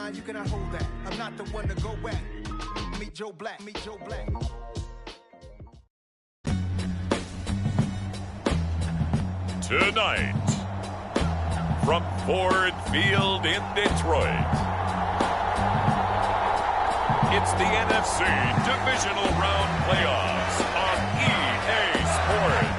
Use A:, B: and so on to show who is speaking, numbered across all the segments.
A: mind, you cannot hold that. I'm not the one to go at. Meet Joe Black, meet Joe Black.
B: Tonight, from Ford Field in Detroit, it's the NFC Divisional Round Playoffs on EA Sports.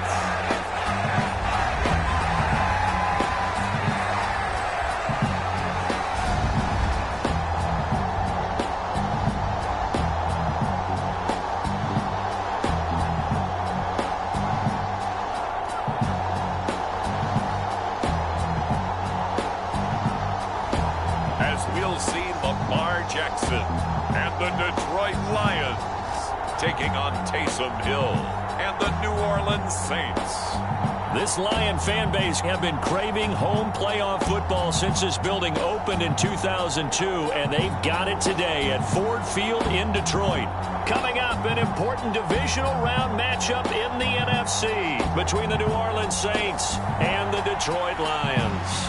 B: And the Detroit Lions taking on Taysom Hill and the New Orleans Saints.
C: This Lion fan base have been craving home playoff football since this building opened in 2002, and they've got it today at Ford Field in Detroit. Coming up, an important divisional round matchup in the NFC between the New Orleans Saints and the Detroit Lions.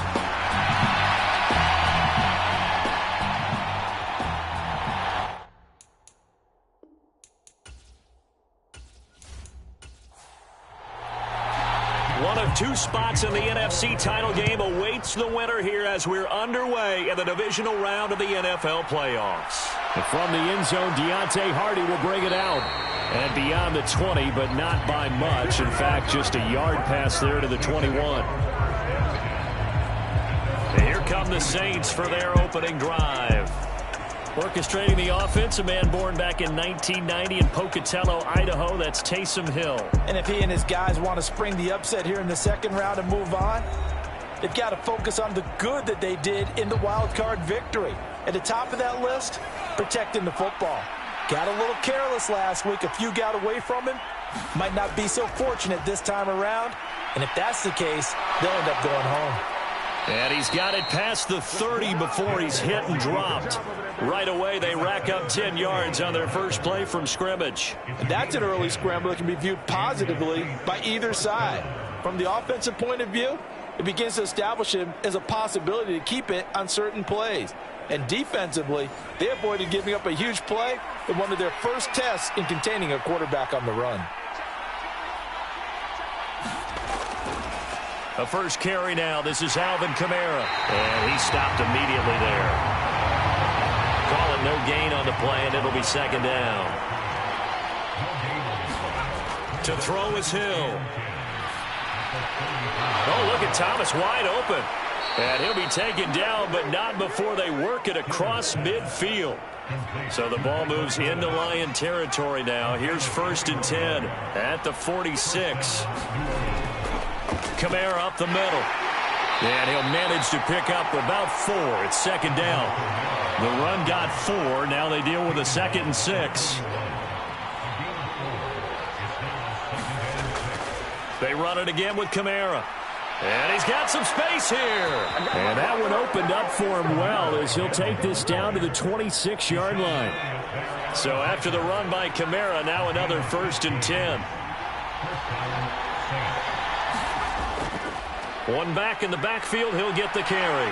C: One of two spots in the NFC title game awaits the winner here as we're underway in the divisional round of the NFL playoffs. And from the end zone, Deontay Hardy will bring it out. And beyond the 20, but not by much. In fact, just a yard pass there to the 21. And here come the Saints for their opening drive. Orchestrating the offense, a man born back in 1990 in Pocatello, Idaho. That's Taysom Hill.
D: And if he and his guys want to spring the upset here in the second round and move on, they've got to focus on the good that they did in the wild card victory. At the top of that list, protecting the football. Got a little careless last week. A few got away from him. Might not be so fortunate this time around. And if that's the case, they'll end up going home.
C: And he's got it past the 30 before he's hit and dropped. Right away, they rack up 10 yards on their first play from scrimmage.
D: And that's an early scramble that can be viewed positively by either side. From the offensive point of view, it begins to establish him as a possibility to keep it on certain plays. And defensively, they avoided giving up a huge play in one of their first tests in containing a quarterback on the run.
C: A first carry now. This is Alvin Kamara. And he stopped immediately there. Call it no gain on the play, and it'll be second down. To throw is Hill. Oh, look at Thomas wide open. And he'll be taken down, but not before they work it across midfield. So the ball moves into Lion territory now. Here's 1st and 10 at the 46. Kamara up the middle. And he'll manage to pick up about 4. It's second down. The run got 4. Now they deal with a 2nd and 6. They run it again with Kamara. And he's got some space here. And that one opened up for him well as he'll take this down to the 26-yard line. So after the run by Kamara, now another 1st and 10. One back in the backfield, he'll get the carry.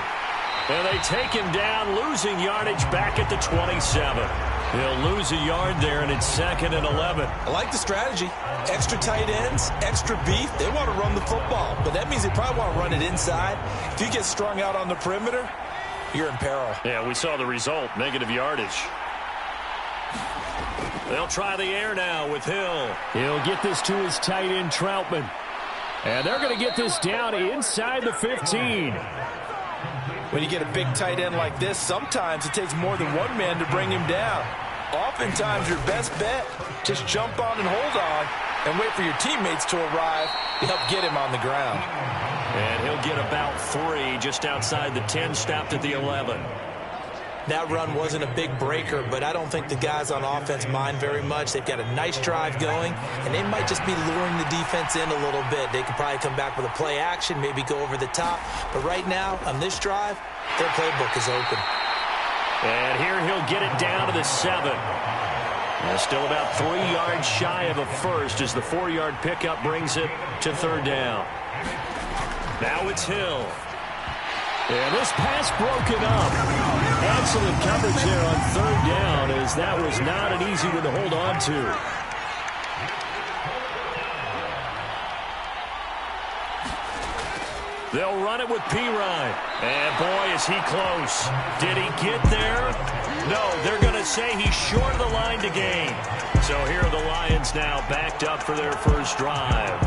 C: And they take him down, losing yardage back at the 27. He'll lose a yard there, and it's 2nd and 11.
D: I like the strategy. Extra tight ends, extra beef. They want to run the football, but that means they probably want to run it inside. If you get strung out on the perimeter, you're in peril.
C: Yeah, we saw the result, negative yardage. They'll try the air now with Hill. He'll get this to his tight end, Troutman. And they're going to get this down inside the 15.
D: When you get a big tight end like this, sometimes it takes more than one man to bring him down. Oftentimes, your best bet, just jump on and hold on and wait for your teammates to arrive to help get him on the ground.
C: And he'll get about 3 just outside the 10, stopped at the 11.
D: That run wasn't a big breaker, but I don't think the guys on offense mind very much. They've got a nice drive going, and they might just be luring the defense in a little bit. They could probably come back with a play action, maybe go over the top. But right now, on this drive, their playbook is open.
C: And here he'll get it down to the 7. And still about 3 yards shy of a first as the 4-yard pickup brings it to 3rd down. Now it's Hill. And this pass broken up. Excellent coverage there on third down, as that was not an easy one to hold on to. They'll run it with Pirine. And boy, is he close. Did he get there? No, they're going to say he's short of the line to gain. So here are the Lions now backed up for their first drive.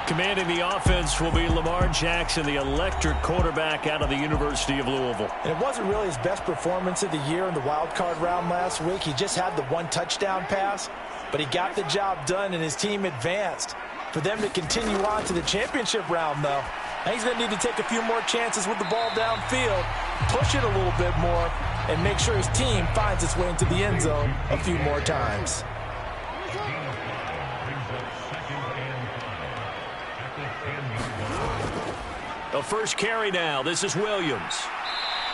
C: Commanding the offense will be Lamar Jackson, the electric quarterback out of the University of Louisville.
D: And it wasn't really his best performance of the year in the wild card round last week. He just had the one touchdown pass, but he got the job done and his team advanced. For them to continue on to the championship round, though, he's going to need to take a few more chances with the ball downfield, push it a little bit more, and make sure his team finds its way into the end zone a few more times.
C: The first carry now. This is Williams.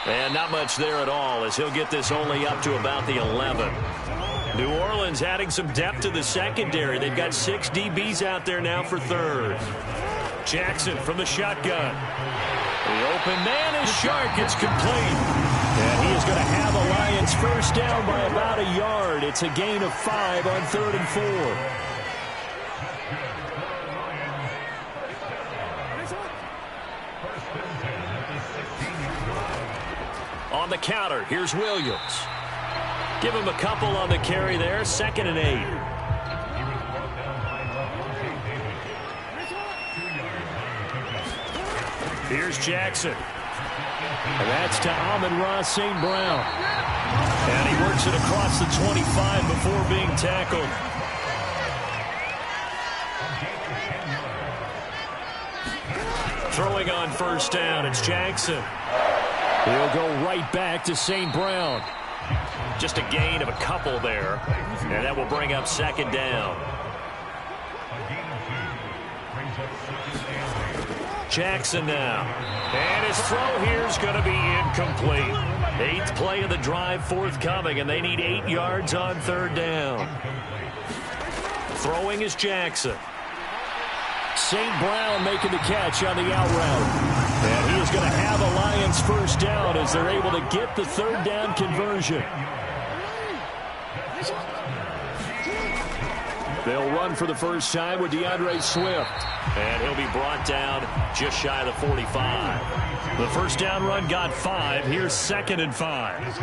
C: And not much there at all, as he'll get this only up to about the 11. New Orleans adding some depth to the secondary. They've got 6 DBs out there now for third. Jackson from the shotgun. The open man is Shark. It's complete. And he is going to have a Lions first down by about a yard. It's a gain of 5 on 3rd and 4. On the counter, here's Williams. Give him a couple on the carry there. 2nd and 8. Here's Jackson. And that's to Amon-Ra St. Brown. And he works it across the 25 before being tackled. Throwing on first down, it's Jackson. He'll go right back to St. Brown. Just a gain of a couple there. And that will bring up 2nd down. Jackson now. And his throw here is going to be incomplete. 8th play of the drive forthcoming, and they need 8 yards on 3rd down. Throwing is Jackson. St. Brown making the catch on the out route. And he is going to have a Lions first down as they're able to get the 3rd down conversion. They'll run for the first time with DeAndre Swift. And he'll be brought down just shy of the 45. The first down run got 5. Here's 2nd and 5.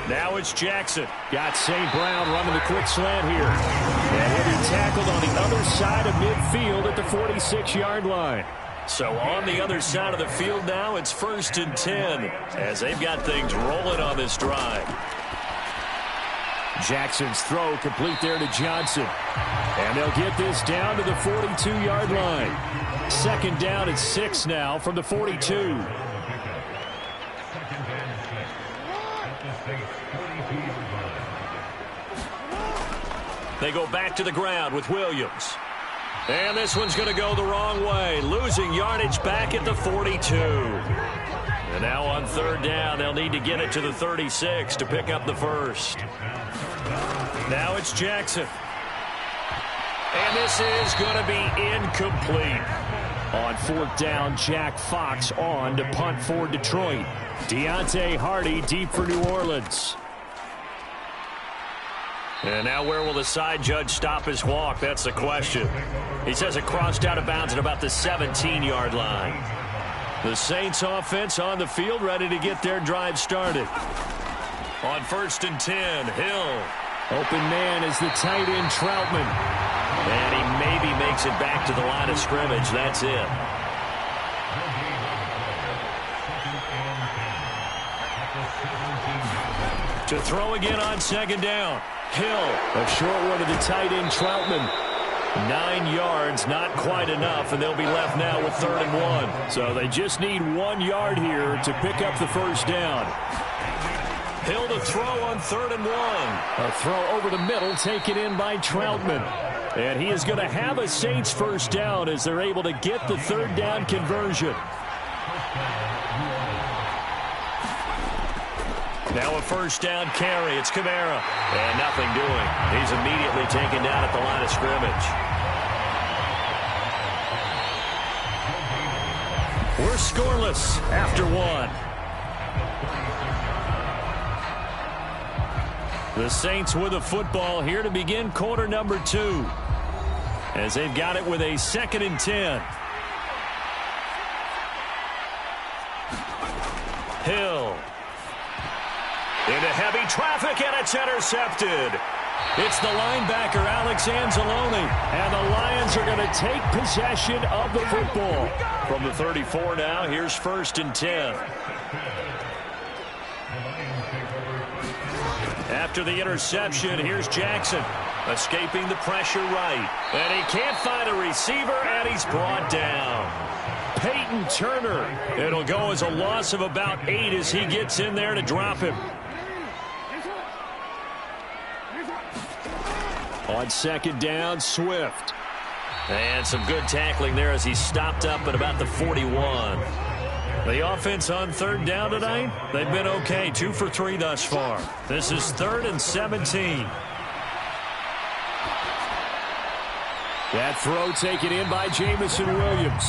C: Now it's Jackson. Got St. Brown running the quick slant here. And he'll be tackled on the other side of midfield at the 46-yard line. So on the other side of the field now, it's 1st and 10 as they've got things rolling on this drive. Jackson's throw complete there to Johnson. And they'll get this down to the 42-yard line. 2nd down at 6 now from the 42. They go back to the ground with Williams. And this one's going to go the wrong way. Losing yardage back at the 42. And now on 3rd down, they'll need to get it to the 36 to pick up the first. Now it's Jackson. And this is going to be incomplete. On 4th down, Jack Fox on to punt for Detroit. Deontay Hardy deep for New Orleans. And now where will the side judge stop his walk? That's the question. He says it crossed out of bounds at about the 17-yard line. The Saints offense on the field ready to get their drive started. On 1st and 10, Hill. Open man is the tight end Troutman. And he maybe makes it back to the line of scrimmage. That's it. To throw again on 2nd down. Hill, a short one to the tight end Troutman. 9 yards, not quite enough, and they'll be left now with 3rd and 1. So they just need 1 yard here to pick up the first down. Hill to throw on 3rd and 1. A throw over the middle taken in by Troutman. And he is going to have a Saints first down as they're able to get the 3rd down conversion. Now a first down carry. It's Kamara. And nothing doing. He's immediately taken down at the line of scrimmage. We're scoreless after one. The Saints with a football here to begin quarter number 2. As they've got it with a 2nd and 10. Hill. Into heavy traffic, and it's intercepted. It's the linebacker, Alex Anzalone, and the Lions are going to take possession of the football. From the 34 now, here's 1st and 10. After the interception, here's Jackson, escaping the pressure right. And he can't find a receiver, and he's brought down. Peyton Turner. It'll go as a loss of about 8 as he gets in there to drop him. On 2nd down, Swift. And some good tackling there as he stopped up at about the 41. The offense on 3rd down tonight, they've been okay. 2 for 3 thus far. This is 3rd and 17. That throw taken in by Jamison Williams.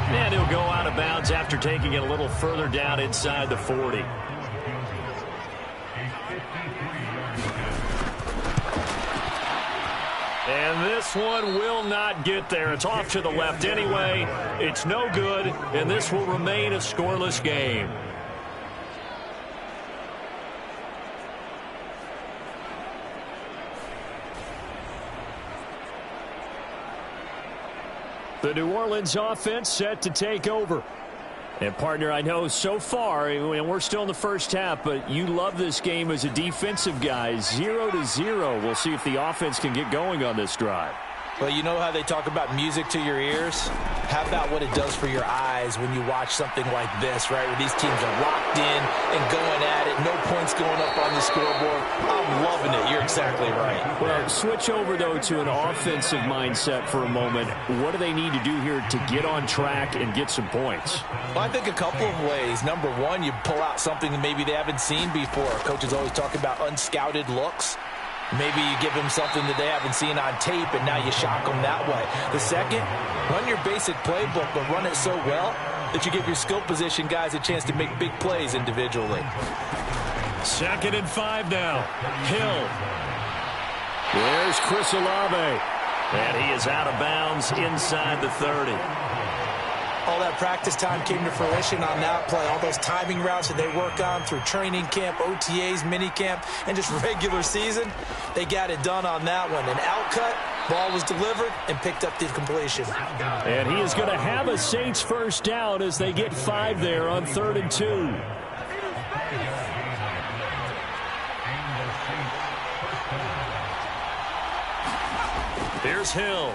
C: And he'll go out of bounds after taking it a little further down inside the 40. And this one will not get there. It's off to the left anyway. It's no good, and this will remain a scoreless game. The New Orleans offense set to take over. And, partner, I know so far, and we're still in the first half, but you love this game as a defensive guy. 0-0. We'll see if the offense can get going on this drive.
D: Well, you know how they talk about music to your ears? How about what it does for your eyes when you watch something like this, right, where these teams are locked in and going at it, no points going up on the scoreboard. I'm loving it. You're exactly right.
C: Well, switch over, though, to an offensive mindset for a moment. What do they need to do here to get on track and get some points?
D: Well, I think a couple of ways. Number one, you pull out something that maybe they haven't seen before. Coaches always talk about unscouted looks. Maybe you give them something that they haven't seen on tape, and now you shock them that way. The second, run your basic playbook, but run it so well that you give your skill position guys a chance to make big plays individually.
C: 2nd and 5 now. Hill. There's Chris Olave. And he is out of bounds inside the 30.
D: All that practice time came to fruition on that play. All those timing routes that they work on through training camp, OTAs, minicamp, and just regular season, they got it done on that one. An outcut, ball was delivered, and picked up the completion.
C: And he is going to have a Saints 1st down as they get 5 there on 3rd and 2. Here's Hill.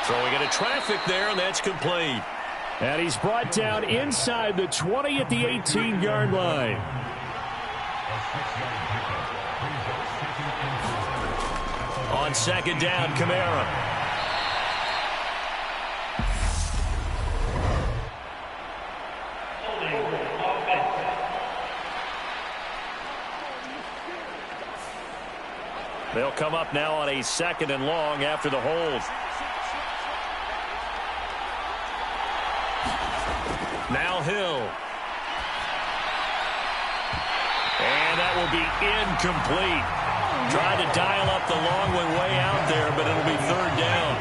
C: Throwing into traffic there, and that's complete. And he's brought down inside the 20 at the 18-yard line. On 2nd down, Kamara. They'll come up now on a 2nd and long after the hold. Now Hill. And that will be incomplete. Trying to dial up the long one way out there, but it'll be 3rd down.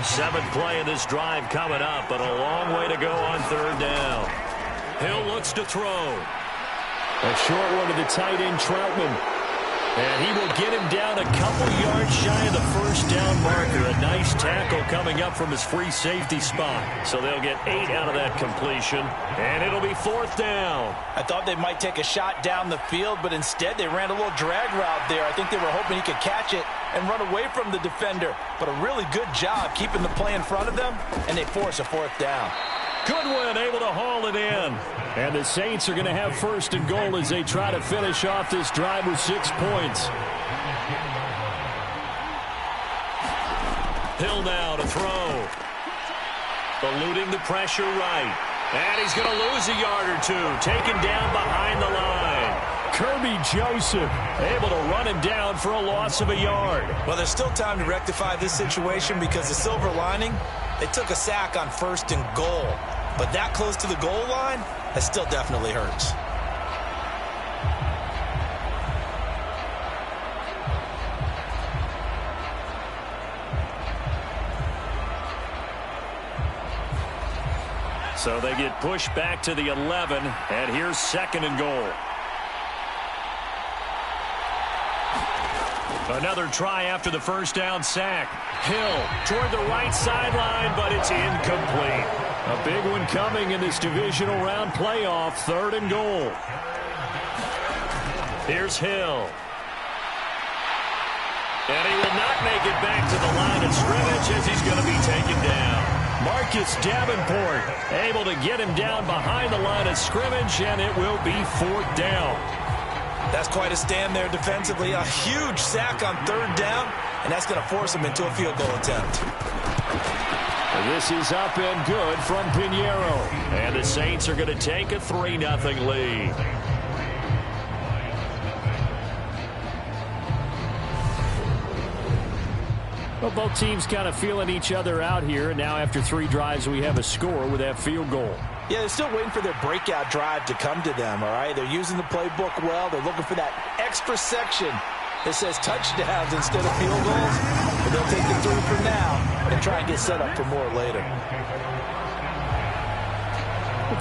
C: 7th play of this drive coming up, but a long way to go on 3rd down. Hill looks to throw. A short one to the tight end, Troutman. And he will get him down a couple yards shy of the 1st down marker. A nice tackle coming up from his free safety spot. So they'll get 8 out of that completion, and it'll be 4th down.
D: I thought they might take a shot down the field, but instead they ran a little drag route there. I think they were hoping he could catch it and run away from the defender. But a really good job keeping the play in front of them, and they force a 4th down.
C: Goodwin able to haul it in. And the Saints are going to have 1st and goal as they try to finish off this drive with 6 points. Hill now to throw. Eluding the pressure right. And he's going to lose a yard or 2. Taken down behind the line. Kirby Joseph able to run him down for a loss of a yard.
D: Well, there's still time to rectify this situation because the silver lining, they took a sack on 1st and goal. but that close to the goal line, that still definitely hurts.
C: So they get pushed back to the 11, and here's 2nd and goal. Another try after the first down sack. Hill toward the right sideline, but it's incomplete. A big one coming in this divisional round playoff, 3rd and goal. Here's Hill. And he will not make it back to the line of scrimmage as he's going to be taken down. Marcus Davenport able to get him down behind the line of scrimmage, and it will be 4th down.
D: That's quite a stand there defensively. A huge sack on 3rd down, and that's going to force him into a field goal attempt.
C: This is up and good from Pinheiro. And the Saints are going to take a 3-0 lead. Well, both teams kind of feeling each other out here. And now after 3 drives, we have a score with that field goal.
D: Yeah, they're still waiting for their breakout drive to come to them, all right? They're using the playbook well. They're looking for that extra section that says touchdowns instead of field goals. But they'll take the 3 for now and try and get set up for more later.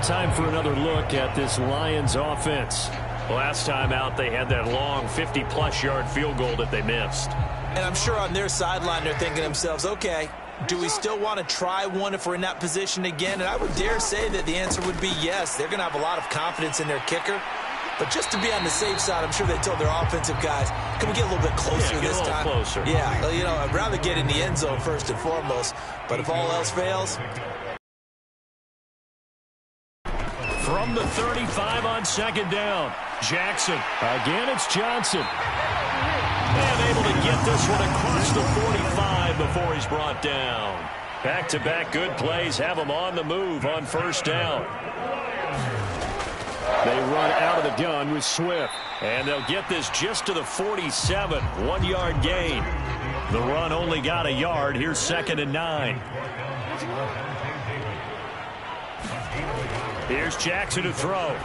C: Time for another look at this Lions offense. Last time out, they had that long 50-plus yard field goal that they missed.
D: And I'm sure on their sideline they're thinking to themselves, okay, do we still want to try one if we're in that position again? And I would dare say that the answer would be yes. They're going to have a lot of confidence in their kicker. But just to be on the safe side, I'm sure they told their offensive guys, can we get a little bit closer this time?
C: Closer.
D: Yeah, you know, I'd rather get in the end zone first and foremost. But if all else fails...
C: From the 35 on 2nd down, Jackson. Again, it's Johnson. And able to get this one across the 45 before he's brought down. Back-to-back good plays have him on the move on 1st down. They run out of the gun with Swift. And they'll get this just to the 47, 1-yard gain. The run only got a yard. Here's 2nd and 9. Here's Jackson to throw.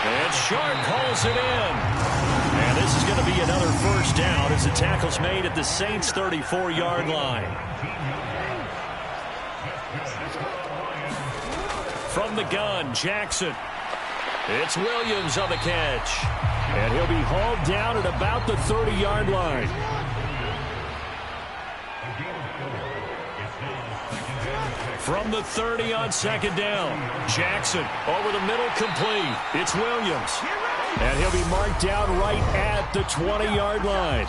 C: And Sharp calls it in. And this is going to be another 1st down as the tackle's made at the Saints' 34-yard line. From the gun, Jackson. It's Williams on the catch. And he'll be hauled down at about the 30-yard line. From the 30 on 2nd down, Jackson over the middle, complete. It's Williams. And he'll be marked down right at the 20-yard line.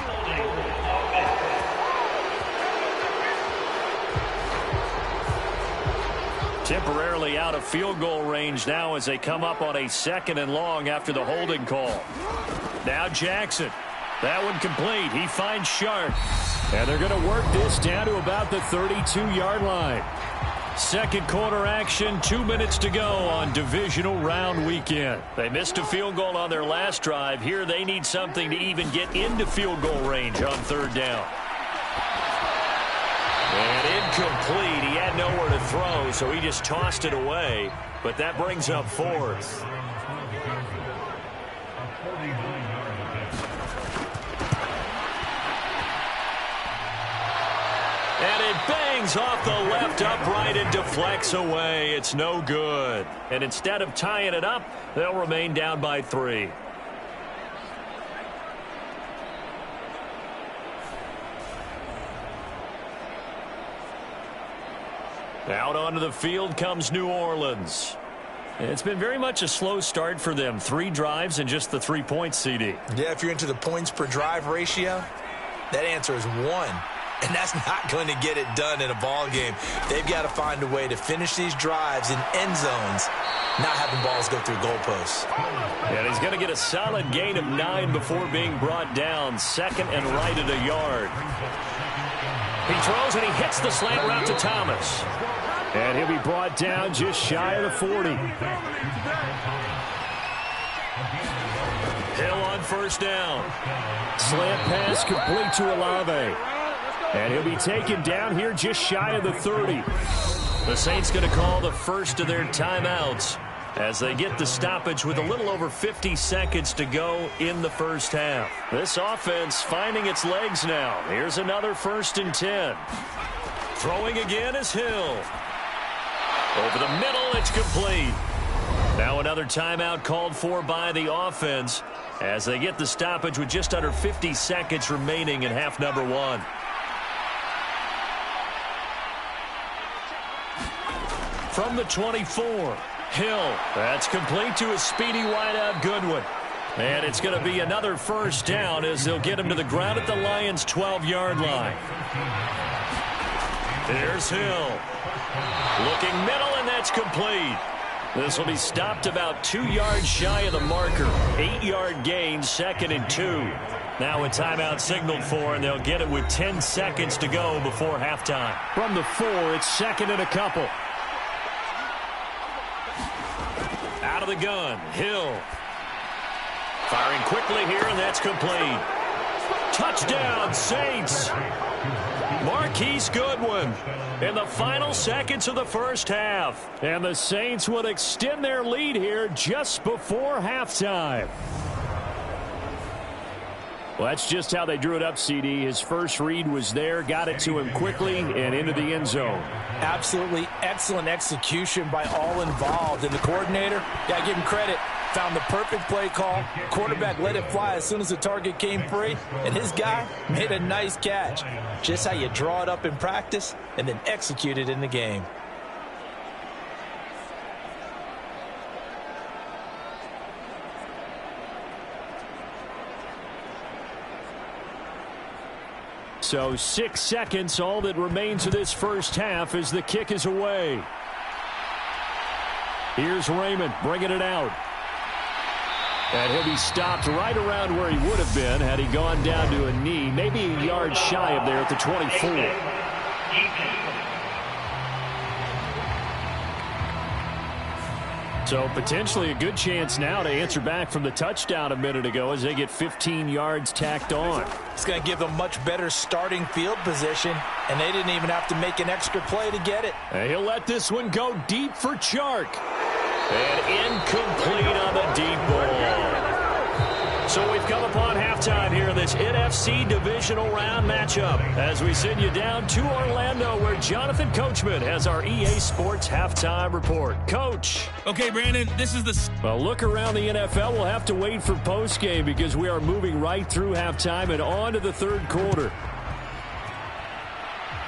C: Temporarily out of field goal range now as they come up on a 2nd and long after the holding call. Now Jackson. That one complete. He finds Sharp. And they're going to work this down to about the 32-yard line. 2nd quarter action, 2 minutes to go on divisional round weekend. They missed a field goal on their last drive. Here they need something to even get into field goal range on 3rd down. And incomplete. He had nowhere to throw, so he just tossed it away. But that brings up 4th. And it bangs off the left upright and deflects away. It's no good. And instead of tying it up, they'll remain down by 3. Out onto the field comes New Orleans. It's been very much a slow start for them. 3 drives and just the 3 points, CD.
D: Yeah, if you're into the points per drive ratio, that answer is 1. And that's not going to get it done in a ball game. They've got to find a way to finish these drives in end zones, not having balls go through goalposts.
C: And he's going to get a solid gain of 9 before being brought down. 2nd and right at a yard. He throws and he hits the slant route to Thomas. And he'll be brought down just shy of the 40. Hill on 1st down. Slant pass complete to Olave. And he'll be taken down here just shy of the 30. The Saints going to call the first of their timeouts as they get the stoppage with a little over 50 seconds to go in the first half. This offense finding its legs now. Here's another 1st and 10. Throwing again is Hill. Over the middle, it's complete. Now another timeout called for by the offense as they get the stoppage with just under 50 seconds remaining in half number 1. From the 24, Hill. That's complete to a speedy wideout Goodwin. And it's going to be another first down as they'll get him to the ground at the Lions' 12-yard line. Here's Hill. Looking middle, and that's complete. This will be stopped about 2 yards shy of the marker. 8-yard gain, 2nd and 2. Now a timeout signaled for, and they'll get it with 10 seconds to go before halftime. From the 4, it's 2nd and a couple. Out of the gun, Hill. Firing quickly here, and that's complete. Touchdown, Saints. Marquise Goodwin in the final seconds of the first half. And the Saints would extend their lead here just before halftime. Well, that's just how they drew it up, CD. His first read was there, got it to him quickly, and into the end zone. Absolutely excellent execution by all involved. And the coordinator, got to give him credit, found the perfect play call. Quarterback let it fly as soon as the target came free, and his guy made a nice catch. Just how you draw it up in practice and then execute it in the game. So 6 seconds, all that remains of this first half as the kick is away. Here's Raymond bringing it out. And he'll be stopped right around where he would have been had he gone down to a knee, maybe a yard shy of there at the 24. So potentially a good chance now to answer back from the touchdown a minute ago as they get 15 yards tacked on. It's going to give them much better starting field position, and they didn't even have to make an extra play to get it. And he'll let this one go deep for Chark. And incomplete on the deep ball. So we've come upon halftime here in this NFC divisional round matchup as we send you down to Orlando where Jonathan Coachman has our EA Sports halftime report. Coach.
E: Okay, Brandon, this is the...
C: Well, look around the NFL. We'll have to wait for postgame because we are moving right through halftime and on to the third quarter.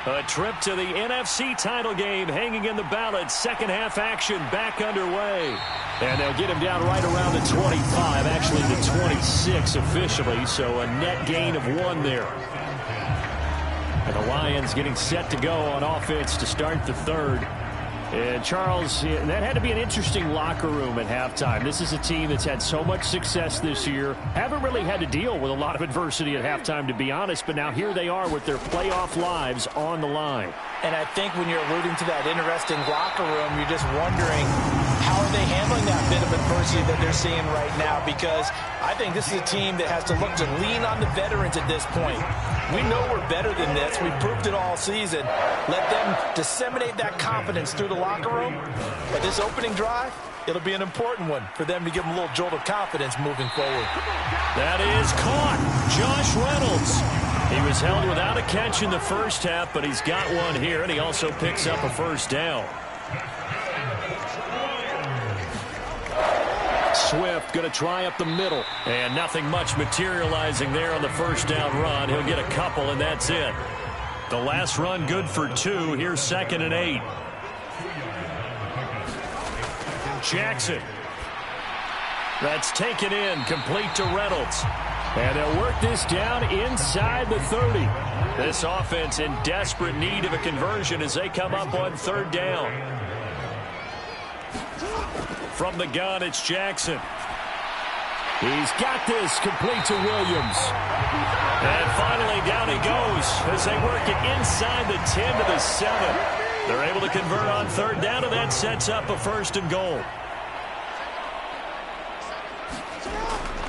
C: A trip to the NFC title game hanging in the balance. Second half action back underway. And they'll get him down right around the 25, actually the 26 officially, so a net gain of 1 there. And the Lions getting set to go on offense to start the third. And Charles, that had to be an interesting locker room at halftime. This is a team that's had so much success this year. Haven't really had to deal with a lot of adversity at halftime, to be honest, but now here they are with their playoff lives on the line.
D: And I think when you're alluding to that interesting locker room, you're just wondering how are they handling that bit of adversity that they're seeing right now, because I think this is a team that has to look to lean on the veterans at this point. We know we're better than this. We've proved it all season. Let them disseminate that confidence through the locker room. But this opening drive, it'll be an important one for them to give them a little jolt of confidence moving forward.
C: That is caught. Josh Reynolds. He was held without a catch in the first half, but he's got one here, and he also picks up a first down. Swift going to try up the middle. And nothing much materializing there on the first down run. He'll get a couple, and that's it. The last run good for 2. Here's 2nd and 8. Jackson. That's taken in, complete to Reynolds. And they'll work this down inside the 30. This offense in desperate need of a conversion as they come up on 3rd down. From the gun, it's Jackson. He's got this, complete to Williams. And finally, down he goes as they work it inside the 10 to the 7. They're able to convert on 3rd down, and that sets up a 1st and goal.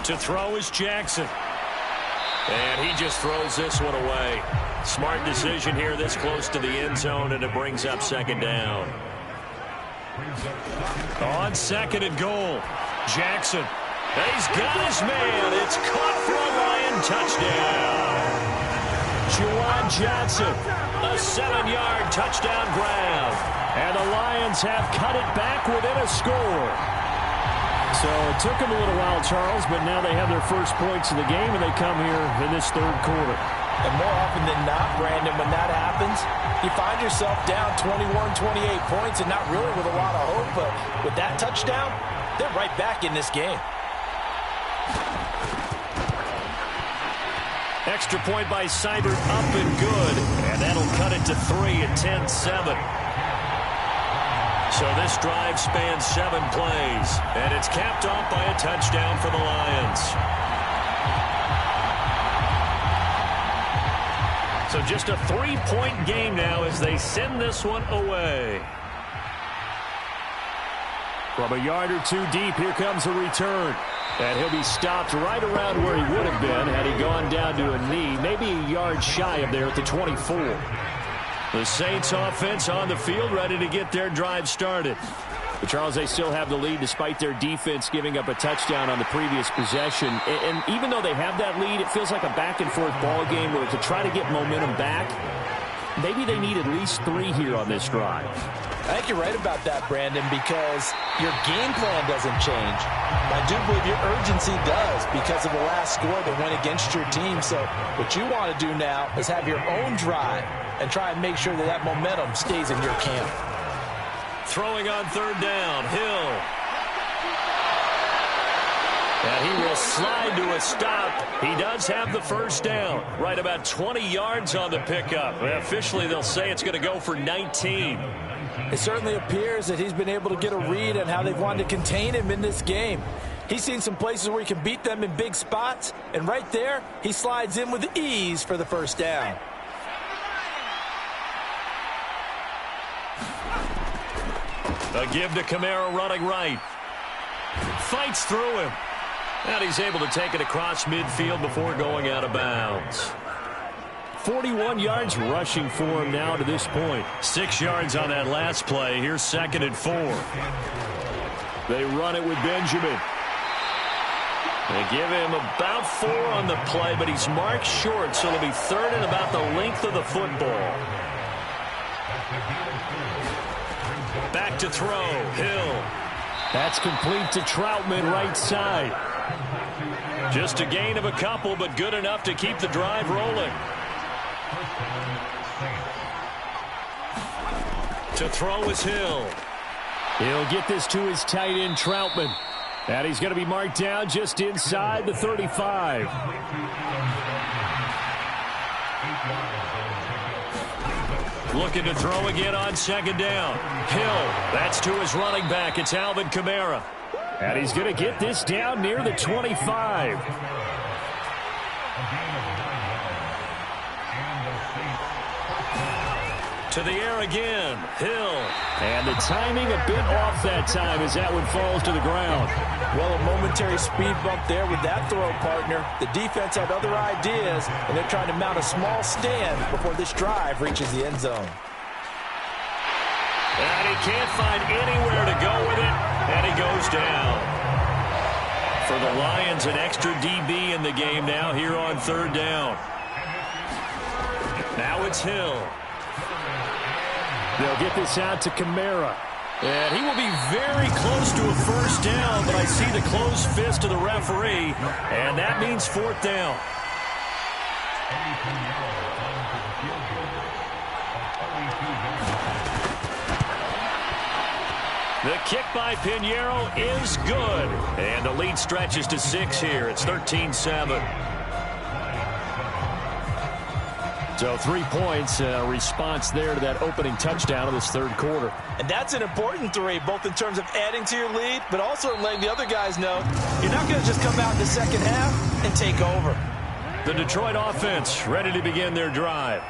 C: To throw is Jackson. And he just throws this one away. Smart decision here this close to the end zone, and it brings up second down. On second and goal, Jackson. He's got his man. It's caught for a Lion touchdown. Juwan Johnson, a 7-yard touchdown grab. And the Lions have cut it back within a score. So it took them a little while, Charles, but now they have their first points of the game, and they come here in this third quarter.
D: And more often than not, Brandon, when that happens, you find yourself down 21, 28 points and not really with a lot of hope. But with that touchdown, they're right back in this game.
C: Extra point by Seibert, up and good. And that'll cut it to 3 at 10-7. So this drive spans 7 plays, and it's capped off by a touchdown for the Lions. So just a 3-point game now as they send this one away. From a yard or two deep, here comes a return. And he'll be stopped right around where he would have been had he gone down to a knee, maybe a yard shy of there at the 24. The Saints offense on the field, ready to get their drive started. But Charles, they still have the lead despite their defense giving up a touchdown on the previous possession. And even though they have that lead, it feels like a back-and-forth ball game where to try to get momentum back, maybe they need at least 3 here on this drive.
D: I think you're right about that, Brandon, because your game plan doesn't change. I do believe your urgency does because of the last score that went against your team. So what you want to do now is have your own drive and try and make sure that that momentum stays in your camp.
C: Throwing on third down, Hill. And he will slide to a stop. He does have the first down. Right about 20 yards on the pickup. Officially, they'll say it's going to go for 19.
D: It certainly appears that he's been able to get a read on how they've wanted to contain him in this game. He's seen some places where he can beat them in big spots, and right there, he slides in with ease for the first down.
C: A give to Kamara running right. Fights through him. And he's able to take it across midfield before going out of bounds. 41 yards rushing for him now to this point. 6 yards on that last play. Here's 2nd and 4. They run it with Benjamin. They give him about 4 on the play, but he's marked short, so it'll be 3rd and about the length of the football. Back to throw. Hill. That's complete to Troutman, right side. Just a gain of a couple, but good enough to keep the drive rolling. To throw is Hill. He'll get this to his tight end, Troutman. And he's going to be marked down just inside the 35. Looking to throw again on 2nd down. Hill, that's to his running back. It's Alvin Kamara. And he's going to get this down near the 25. To the air again, Hill. And the timing a bit off that time as that one falls to the ground.
D: Well, a momentary speed bump there with that throw, partner. The defense had other ideas, and they're trying to mount a small stand before this drive reaches the end zone.
C: And he can't find anywhere to go with it, and he goes down. For the Lions, an extra DB in the game now here on 3rd down. Now it's Hill. They'll get this out to Kamara. And he will be very close to a first down, but I see the closed fist of the referee, and that means 4th down. The kick by Pinheiro is good. And the lead stretches to 6 here. It's 13-7. So 3 points, response there to that opening touchdown of this 3rd quarter.
D: And that's an important 3, both in terms of adding to your lead, but also letting the other guys know you're not going to just come out in the second half and take over.
C: The Detroit offense ready to begin their drive.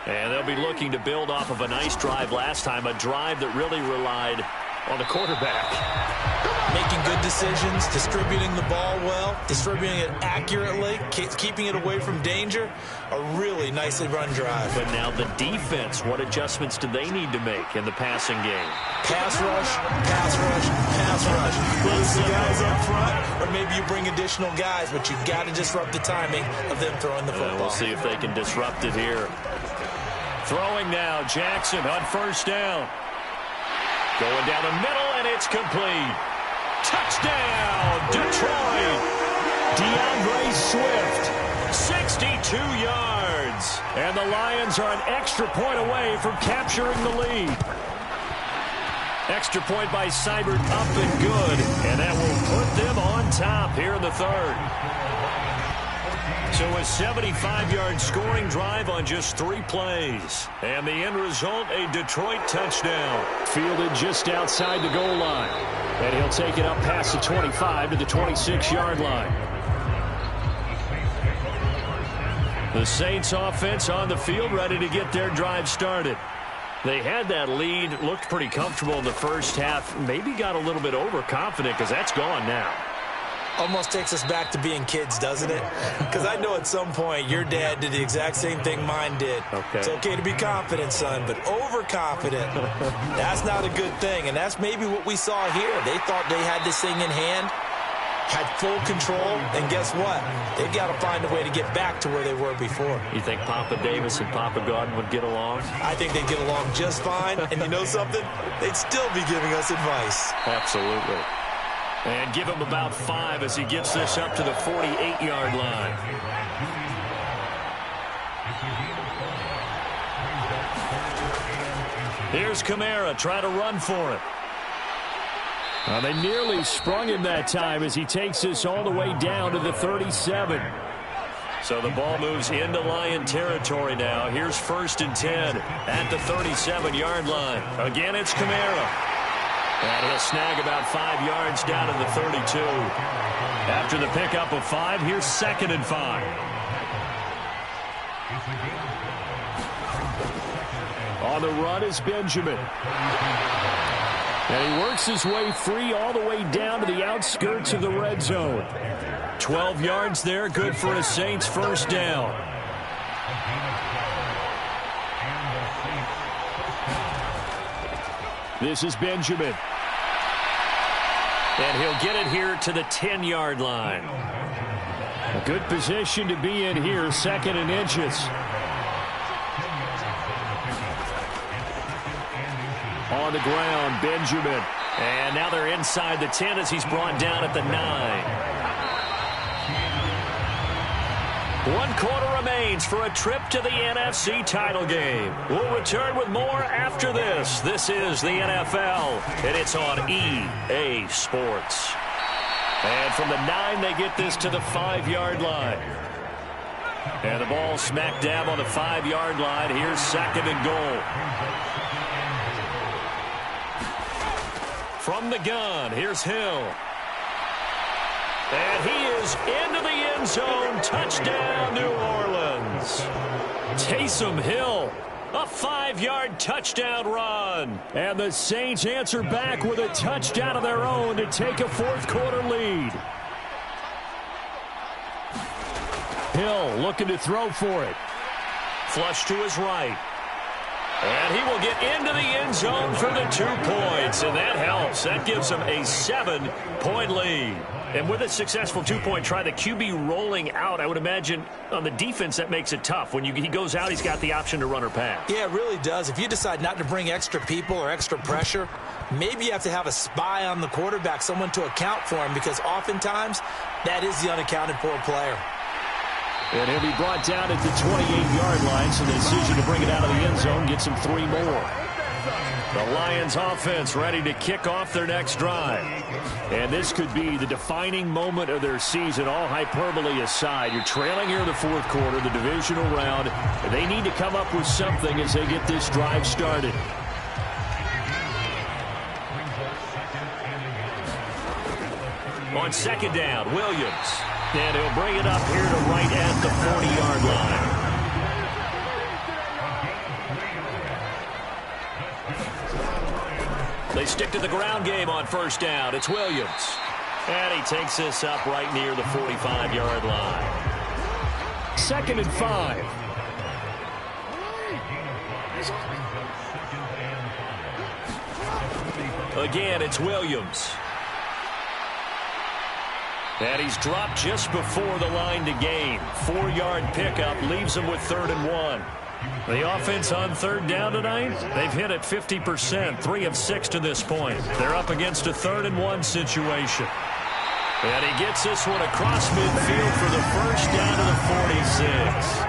C: And they'll be looking to build off of a nice drive last time, a drive that really relied on the quarterback.
D: Making good decisions, distributing the ball well, distributing it accurately, keeping it away from danger. A really nicely run drive.
C: But now the defense, what adjustments do they need to make in the passing game?
D: Pass rush, pass rush, pass rush. Lose the guys up front, or maybe you bring additional guys, but you've got to disrupt the timing of them throwing the football.
C: We'll see if they can disrupt it here. Throwing now, Jackson on first down. Going down the middle, and it's complete. Touchdown, Detroit. DeAndre Swift, 62 yards. And the Lions are an extra point away from capturing the lead. Extra point by Seibert, up and good. And that will put them on top here in the third. So a 75-yard scoring drive on just 3 plays. And the end result, a Detroit touchdown. Fielded just outside the goal line. And he'll take it up past the 25 to the 26-yard line. The Saints offense on the field, ready to get their drive started. They had that lead, looked pretty comfortable in the first half. Maybe got a little bit overconfident because that's gone now.
D: Almost takes us back to being kids, doesn't it? Because I know at some point your dad did the exact same thing mine did.
C: Okay.
D: It's okay to be confident, son, but overconfident, that's not a good thing. And that's maybe what we saw here. They thought they had this thing in hand, had full control, and guess what? They've got to find a way to get back to where they were before.
C: You think Papa Davis and Papa Godwin would get along?
D: I think they'd get along just fine. And you know something? They'd still be giving us advice.
C: Absolutely. And give him about 5 as he gets this up to the 48-yard line. Here's Kamara trying to run for it. Well, they nearly sprung him that time as he takes this all the way down to the 37. So the ball moves into Lion territory now. Here's 1st and 10 at the 37-yard line. Again, it's Kamara. And he'll snag about 5 yards down in the 32. After the pickup of 5, here's 2nd and 5. On the run is Benjamin. And he works his way free all the way down to the outskirts of the red zone. 12 yards there, good for a Saints first down. This is Benjamin. And he'll get it here to the 10-yard line. A good position to be in here, 2nd and inches. On the ground, Benjamin. And now they're inside the 10 as he's brought down at the 9. 1 quarter remains for a trip to the NFC title game. We'll return with more after this. This is the NFL, and it's on EA Sports. And from the 9, they get this to the 5-yard line. And the ball smack dab on the 5-yard line. Here's 2nd and goal. From the gun, here's Hill. And he is into the end zone. Touchdown, New Orleans. Taysom Hill, a 5-yard touchdown run. And the Saints answer back with a touchdown of their own to take a 4th quarter lead. Hill looking to throw for it. Flush to his right. And he will get into the end zone for the 2 points. And that helps. That gives him a 7-point lead. And with a successful 2-point try, the QB rolling out, I would imagine on the defense that makes it tough. When he goes out, he's got the option to run or pass. Yeah, it really does. If you decide not to bring extra people or extra pressure, maybe you have to have a spy on the quarterback, someone to account for him, because oftentimes that is the unaccounted for player. And he'll be brought down at the 28-yard line, so the decision to bring it out of the end zone gets him 3 more. The Lions offense ready to kick off their next drive. And this could be the defining moment of their season, all hyperbole aside. You're trailing here in the 4th quarter, the divisional round. And they need to come up with something as they get this drive started. On 2nd down, Williams. And he'll bring it up here to right at the 40-yard line. They stick to the ground game on 1st down. It's Williams. And he takes this up right near the 45-yard line. 2nd and 5. Again, it's Williams. And he's dropped just before the line to gain. 4-yard pickup leaves him with 3rd and 1. The offense on 3rd down tonight, they've hit it 50%, 3 of 6 to this point. They're up against a 3rd and 1 situation. And he gets this one across midfield for the first down to the 46.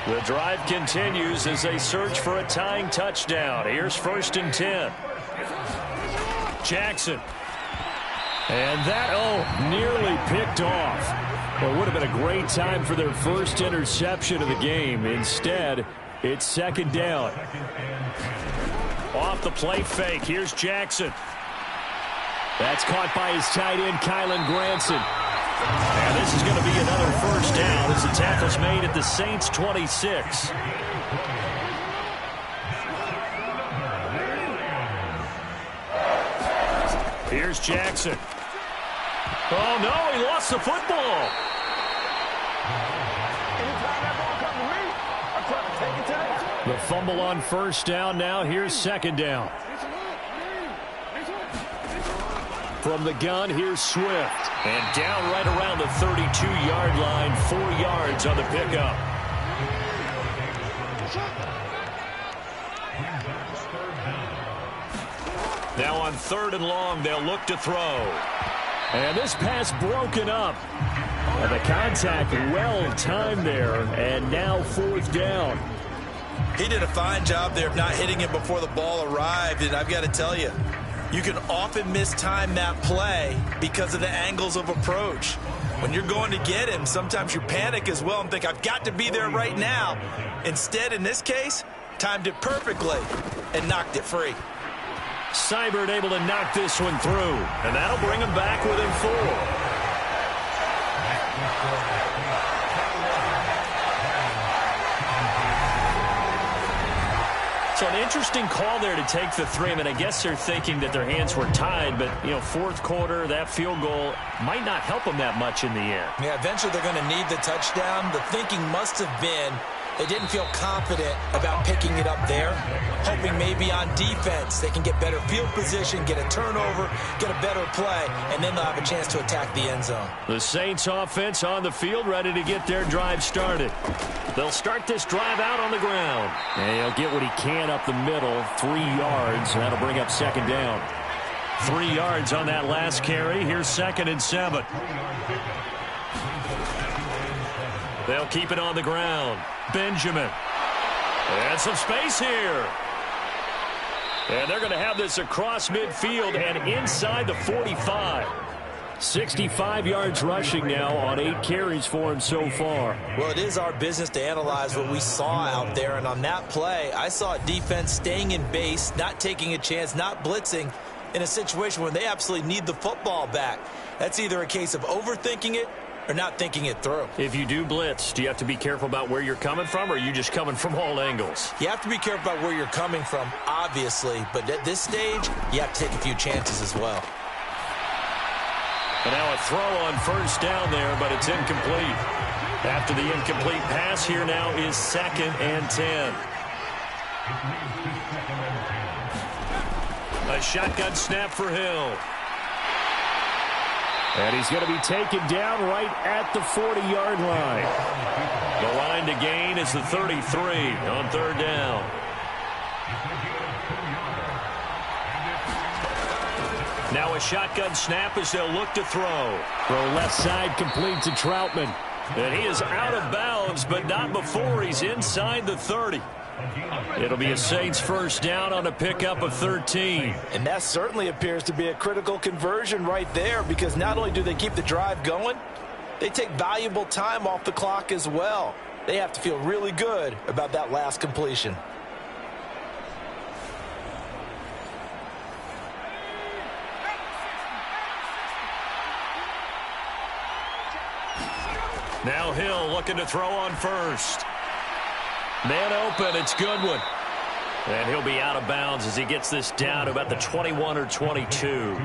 C: The drive continues as they search for a tying touchdown. Here's 1st and 10. Jackson. And that, nearly picked off. Well, it would have been a great time for their first interception of the game. Instead, it's 2nd down. Off the play fake, here's Jackson. That's caught by his tight end, Kylan Granson. And this is going to be another first down as the tackle's made at the Saints' 26. Here's Jackson. Oh, no, he lost the football. The fumble on first down now. Here's 2nd down. From the gun, here's Swift. And down right around the 32-yard line, 4 yards on the pickup. Now on 3rd and long, they'll look to throw. And this pass broken up. And the contact well timed there. And now 4th down.
D: He did a fine job there of not hitting him before the ball arrived. And I've got to tell you, you can often mistime that play because of the angles of approach. When you're going to get him, sometimes you panic as well and think, I've got to be there right now. Instead, in this case, timed it perfectly and knocked it free.
C: Seibert able to knock this one through, and that'll bring him back within 4. So an interesting call there to take the 3. I mean, I guess they're thinking that their hands were tied, but, 4th quarter, that field goal might not help them that much in the end.
D: Yeah, eventually they're going to need the touchdown. The thinking must have been they didn't feel confident about picking it up there, hoping maybe on defense they can get better field position, get a turnover, get a better play, and then they'll have a chance to attack the end zone.
C: The Saints offense on the field, ready to get their drive started. They'll start this drive out on the ground. And he'll get what he can up the middle, 3 yards. That'll bring up 2nd down. 3 yards on that last carry. Here's 2nd and 7. They'll keep it on the ground. Benjamin. And some space here. And they're going to have this across midfield and inside the 45. 65 yards rushing now on 8 carries for him so far.
D: Well, it is our business to analyze what we saw out there. And on that play, I saw a defense staying in base, not taking a chance, not blitzing in a situation where they absolutely need the football back. That's either a case of overthinking it or not thinking it through.
C: If you do blitz, do you have to be careful about where you're coming from, or are you just coming from all angles?
D: You have to be careful about where you're coming from, obviously, but at this stage, you have to take a few chances as well.
C: And now a throw on first down there, but it's incomplete. After the incomplete pass, here now is 2nd and 10. A shotgun snap for Hill. And he's going to be taken down right at the 40-yard line. The line to gain is the 33 on 3rd down. Now a shotgun snap as they'll look to throw. Throw left side complete to Troutman. And he is out of bounds, but not before he's inside the 30. It'll be a Saints first down on a pickup of 13.
D: And that certainly appears to be a critical conversion right there, because not only do they keep the drive going, they take valuable time off the clock as well. They have to feel really good about that last completion.
C: Now Hill looking to throw on first. Man open, it's Goodwin. And he'll be out of bounds as he gets this down to about the 21 or 22.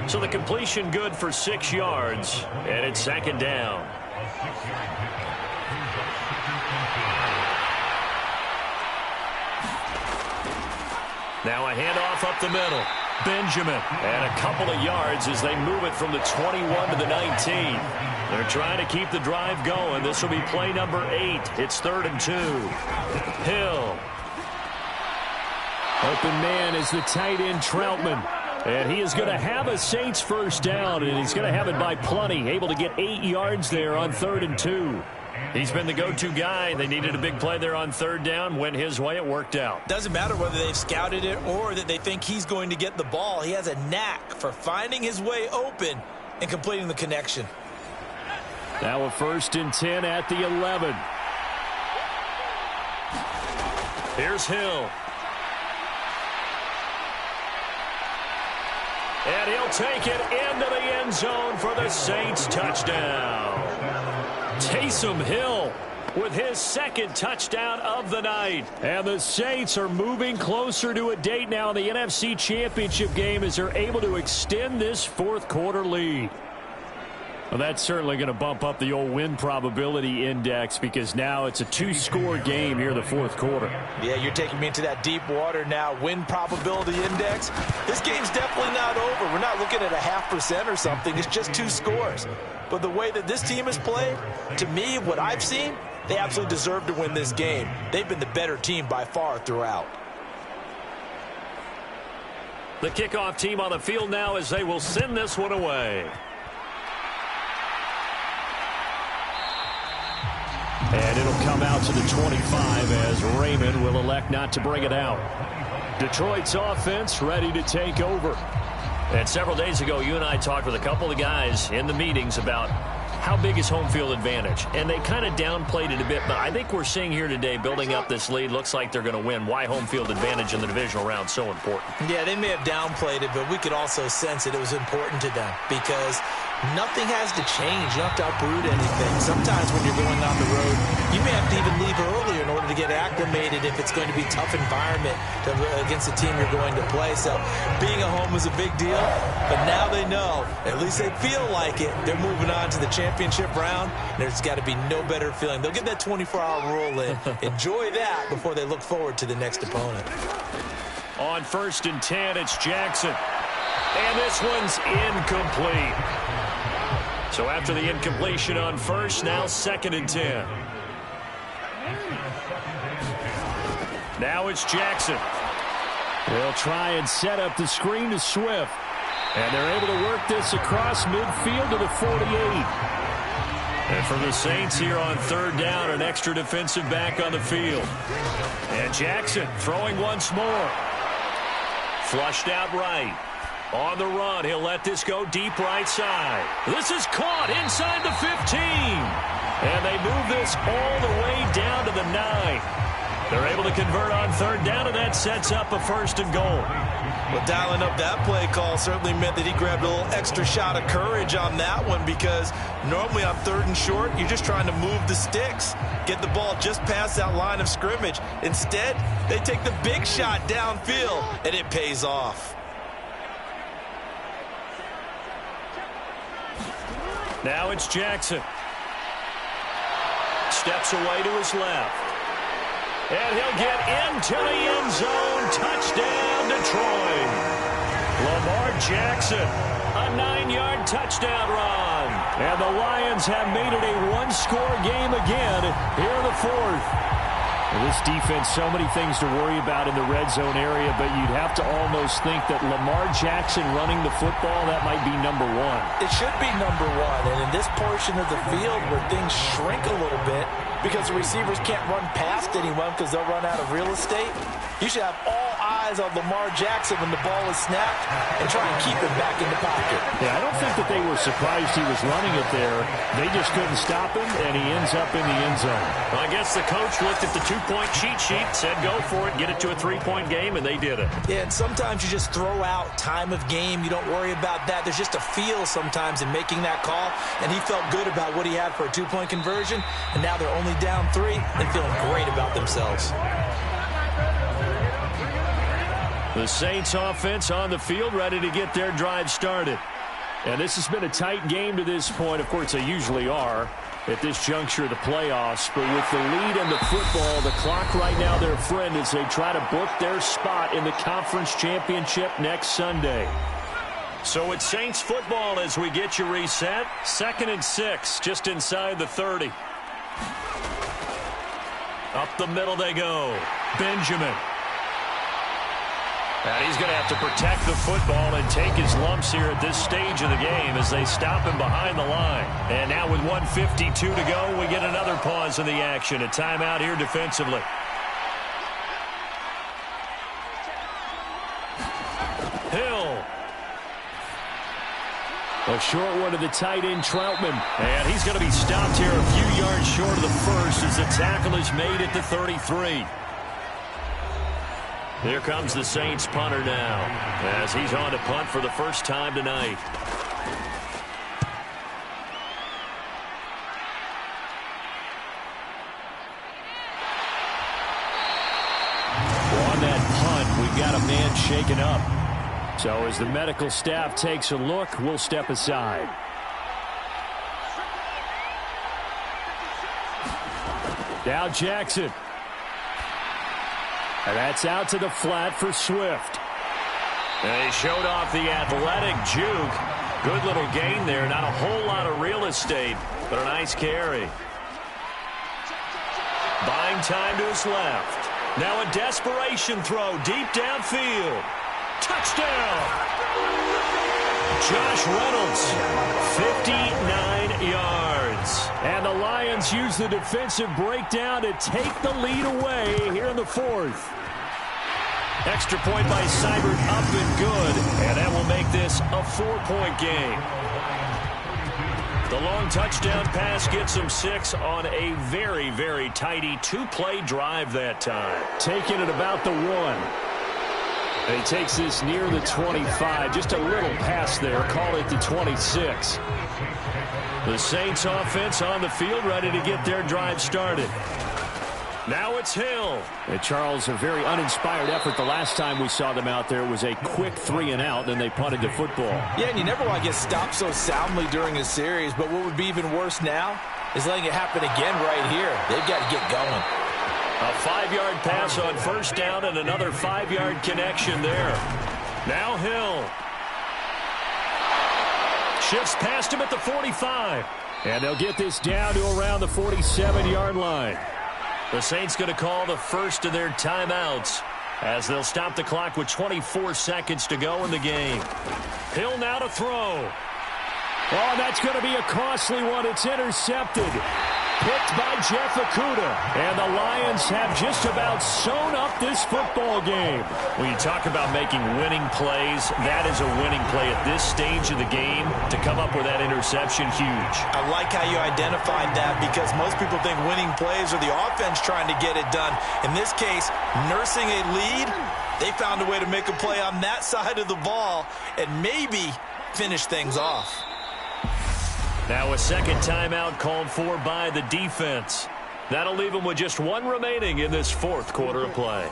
C: So the completion good for 6 yards, and it's second down. Now a handoff up the middle. Benjamin, and a couple of yards as they move it from the 21 to the 19. They're trying to keep the drive going. This will be play number 8. It's 3rd and 2. Hill. Open man is the tight end, Troutman. And he is going to have a Saints first down, and he's going to have it by plenty. Able to get 8 yards there on 3rd and 2. He's been the go-to guy. They needed a big play there on 3rd down. Went his way. It worked out.
D: Doesn't matter whether they've scouted it or that they think he's going to get the ball. He has a knack for finding his way open and completing the connection.
C: Now a 1st and 10 at the 11. Here's Hill. And he'll take it into the end zone for the Saints touchdown. Taysom Hill with his 2nd touchdown of the night. And the Saints are moving closer to a date now in the NFC Championship game as they're able to extend this 4th quarter lead. Well, that's certainly going to bump up the old win probability index because now it's a 2-score game here in the 4th quarter.
D: Yeah, you're taking me into that deep water now. Win probability index. This game's definitely not over. We're not looking at a 0.5% or something. It's just 2 scores. But the way that this team has played, to me, what I've seen, they absolutely deserve to win this game. They've been the better team by far throughout.
C: The kickoff team on the field now as they will send this one away. And it'll come out to the 25 as Raymond will elect not to bring it out. Detroit's offense ready to take over. And several days ago, you and I talked with a couple of guys in the meetings about how big is home field advantage. And they kind of downplayed it a bit, but I think we're seeing here today, building up this lead, looks like they're going to win. Why home field advantage in the divisional round so important?
D: Yeah, they may have downplayed it, but we could also sense that it was important to them because nothing has to change. You don't have to uproot anything. Sometimes when you're going on the road, you may have to even leave earlier in order to get acclimated if it's going to be a tough environment against the team you're going to play. So being at home is a big deal, but now they know, at least they feel like it, they're moving on to the championship round. There's got to be no better feeling. They'll get that 24-hour rule in. Enjoy that before they look forward to the next opponent.
C: On 1st and 10, it's Jackson. And this one's incomplete. So after the incompletion on 1st, now 2nd and 10. Now it's Jackson. They'll try and set up the screen to Swift. And they're able to work this across midfield to the 48. And for the Saints here on 3rd down, an extra defensive back on the field. And Jackson throwing once more. Flushed out right. On the run, he'll let this go deep right side. This is caught inside the 15. And they move this all the way down to the 9. They're able to convert on 3rd down, and that sets up a 1st and goal.
D: Well, dialing up that play call certainly meant that he grabbed a little extra shot of courage on that one because normally on 3rd and short, you're just trying to move the sticks, get the ball just past that line of scrimmage. Instead, they take the big shot downfield, and it pays off.
C: Now it's Jackson. Steps away to his left. And he'll get into the end zone. Touchdown, Detroit. Lamar Jackson, a 9-yard touchdown run. And the Lions have made it a 1-score game again here in the 4th. Well, this defense, so many things to worry about in the red zone area, but you'd have to almost think that Lamar Jackson running the football, that might be number 1.
D: It should be number 1, and in this portion of the field where things shrink a little bit because the receivers can't run past anyone because they'll run out of real estate, you should have all eyes on Lamar Jackson when the ball is snapped and try and keep him back in the pocket.
C: Yeah, I don't think that they were surprised he was running it there. They just couldn't stop him, and he ends up in the end zone. Well, I guess the coach looked at the 2-point cheat sheet, said go for it, get it to a 3-point game, and they did it.
D: Yeah, and sometimes you just throw out time of game. You don't worry about that. There's just a feel sometimes in making that call, and he felt good about what he had for a 2-point conversion, and now they're only down 3 and feeling great about themselves.
C: The Saints offense on the field, ready to get their drive started. And this has been a tight game to this point. Of course, they usually are at this juncture of the playoffs. But with the lead in the football, the clock right now their friend as they try to book their spot in the conference championship next Sunday. So it's Saints football as we get you reset. 2nd and 6, just inside the 30. Up the middle they go. Benjamin. And he's going to have to protect the football and take his lumps here at this stage of the game as they stop him behind the line. And now with 1:52 to go, we get another pause in the action. A timeout here defensively. Hill. A short one to the tight end, Troutman. And he's going to be stopped here a few yards short of the first as the tackle is made at the 33. Here comes the Saints punter now as he's on to punt for the first time tonight. On that punt, we've got a man shaken up. So as the medical staff takes a look, we'll step aside. Now Jackson. And that's out to the flat for Swift. And he showed off the athletic juke. Good little gain there. Not a whole lot of real estate, but a nice carry. Buying time to his left. Now a desperation throw deep downfield. Touchdown! Josh Reynolds, 59 yards. And the Lions use the defensive breakdown to take the lead away here in the 4th. Extra point by Seibert up and good. And that will make this a 4-point game. The long touchdown pass gets him 6 on a very, very tidy 2-play drive that time. Taking it about the 1. He takes this near the 25. Just a little pass there. Call it the 26. The Saints offense on the field ready to get their drive started. Now it's Hill. And Charles, a very uninspired effort. The last time we saw them out there was a quick 3-and-out, then they punted the football. Yeah, and you never want to get stopped so soundly during a series, but what would be even worse now is letting it happen again right here. They've got to get going. A 5-yard pass on first down and another 5-yard connection there. Now Hill. Shifts past him at the 45. And they'll get this down to around the 47-yard line. The Saints going to call the first of their timeouts as they'll stop the clock with 24 seconds to go in the game. Hill now to throw. Oh, that's going to be a costly one. It's intercepted. Picked by Jeff Okudah. And the Lions have just about sewn up this football game. When you talk about making winning plays, that is a winning play at this stage of the game. To come up with that interception, huge. I like how you identified that because most people think winning plays are the offense trying to get it done. In this case, nursing a lead, they found a way to make a play on that side of the ball and maybe finish things off. Now a second timeout called for by the defense. That'll leave them with just 1 remaining in this 4th quarter of play.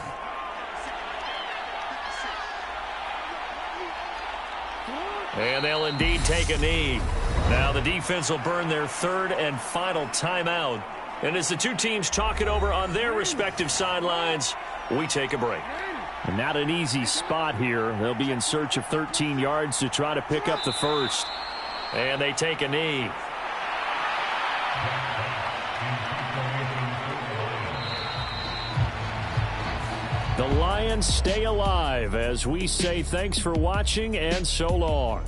C: And they'll indeed take a knee. Now the defense will burn their 3rd and final timeout. And as the two teams talk it over on their respective sidelines, we take a break. And not an easy spot here. They'll be in search of 13 yards to try to pick up the first. And they take a knee. The Lions stay alive as we say thanks for watching and so long.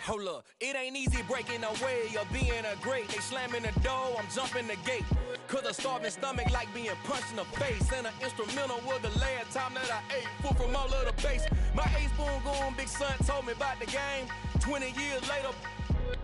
E: Hold up, it ain't easy breaking away or being a great. They slamming the door, I'm jumping the gate. Cause a starving stomach like being punched in the face. And an instrumental was the last time that I ate. Full from all of the bass. My A-spoon going, big son told me about the game. 20 years later,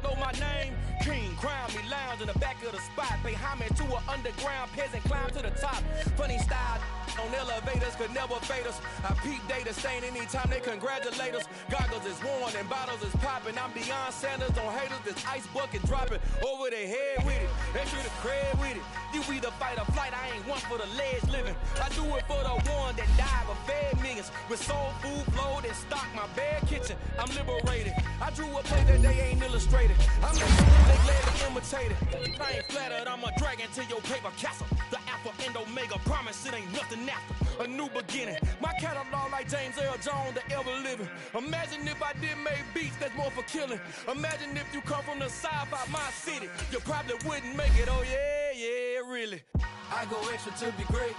E: know my name. King, crown me, lounge in the back of the spot. Pay homage to an underground peasant, climb to the top. Funny style on elevators could never fade us. I peep data stain anytime they congratulate us. Goggles is worn and bottles is popping. I'm beyond Sanders on haters, this ice bucket dropping over their head with it. They should have cred with it. You either fight or flight, I ain't one for the ledge living. I do it for the one that died but fed millions. With soul food flowed and stocked my bare kitchen. I'm liberated. I drew a play that they ain't illustrated. I'm the fool they gladly imitated. I ain't flattered, I'm a dragon to your paper castle. The Alpha and Omega, promise it ain't nothing after. A new beginning. My catalog like James Earl Jones, the ever living. Imagine if I did make beats that's more for killing. Imagine if you come from the south out my city. You probably wouldn't make it, oh yeah, really. I go extra to be great.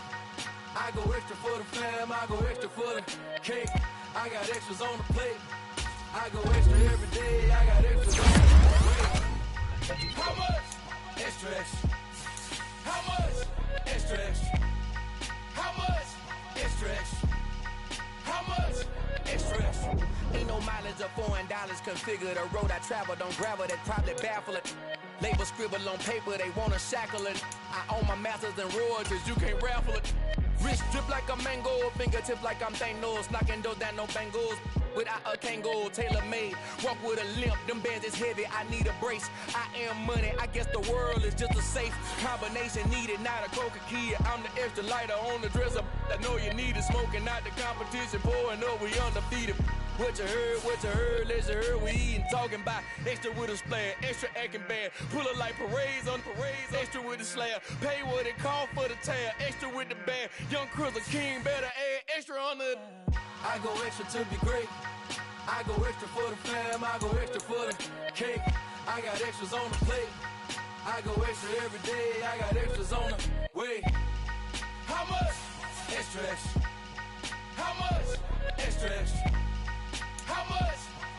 E: I go extra for the fam, I go extra for the cake. I got extras on the plate. I go extra every day, I got extras on the plate. How much? Extra, extra. How much? Extra, extra. How much? Extra, extra. How much? Extra, extra. Ain't no mileage of $4 configure the road I travel. Don't gravel, that probably baffle it. Label scribble on paper, they wanna shackle it. I own my masters and royalties, you can't raffle it. Wrist drip like a mango, fingertips like I'm Thanos. Knocking those down, no bangles. Without a Kango, tailor-made. Walk with a limp, them bands is heavy, I need a brace. I am money, I guess the world is just a safe combination needed, not a coca key. I'm the extra lighter on the dresser. I know you need it, smoking out the competition, pouring up, we undefeated. What you heard, let's you heard, we eating, talking about extra with a splash, extra acting bad. Pull it like parades on parades, extra with the slab. Pay what it cost for the tab, extra with the bag. Young Chris a king, better add extra on the. I go extra to be great. I go extra for the fam, I go extra for the cake. I got extras on the plate. I go extra every day, I got extras on the way. How much? Extra, extra. How much? Extra, extra. How much?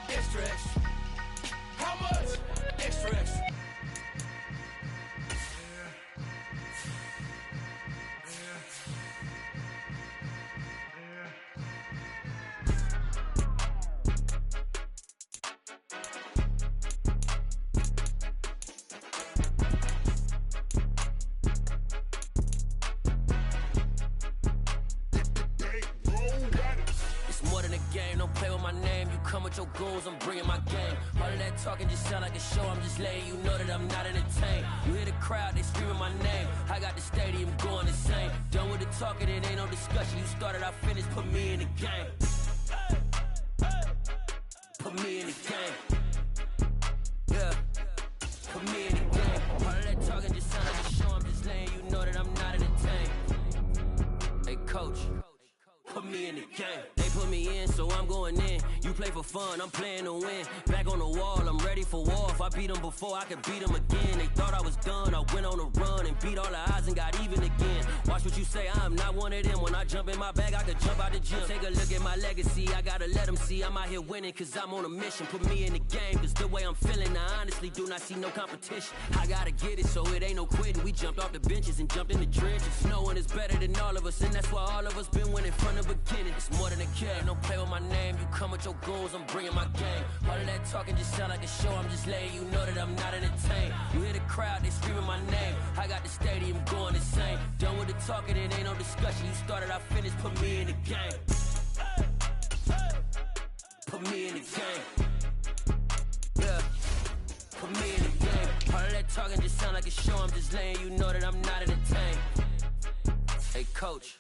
E: Extra, extra. How much? Extra, extra. Your goals, I'm bringing my game. All of that talking just sound like a show. I'm just letting you know that I'm not entertained. You hear the crowd, they screaming my name. I got the stadium going insane. Done with the talking, it ain't no discussion. You started, I finished, put me in the game. Put me in the game. Yeah, put me in the game. All of that talking just sound like a show. I'm just letting you know that I'm not entertained. Hey, coach, put me in the game. They put me in, so I'm going in. You play for fun, I'm playing to win. Back on the wall, I'm ready for war. If I beat them before, I could beat them again. They thought I was done, I went on a run and beat all the odds and got even again. Watch what you say, I'm not one of them. When I jump in my bag, I could jump out the gym. Take a look at my legacy, I gotta let them see I'm out here winning, cause I'm on a mission. Put me in the game, cause the way I'm feeling, I honestly do not see no competition. I gotta get it, so it ain't no quitting. We jumped off the benches and jumped in the trenches. No one is better than all of us, and that's why all of us been winning from the beginning. It's more than a game, don't play with my name. You come with your goals, I'm bringing my game. All of that talking just sound like a show. I'm just letting you know that I'm not entertained. You hear the crowd, they screaming my name. I got the stadium going insane. Done with the talking, it ain't no discussion. You started, I finished, put me in the game. Put me in the game. Yeah, put me in the game. All of that talking just sound like a show. I'm just letting you know that I'm not entertained. Hey, coach.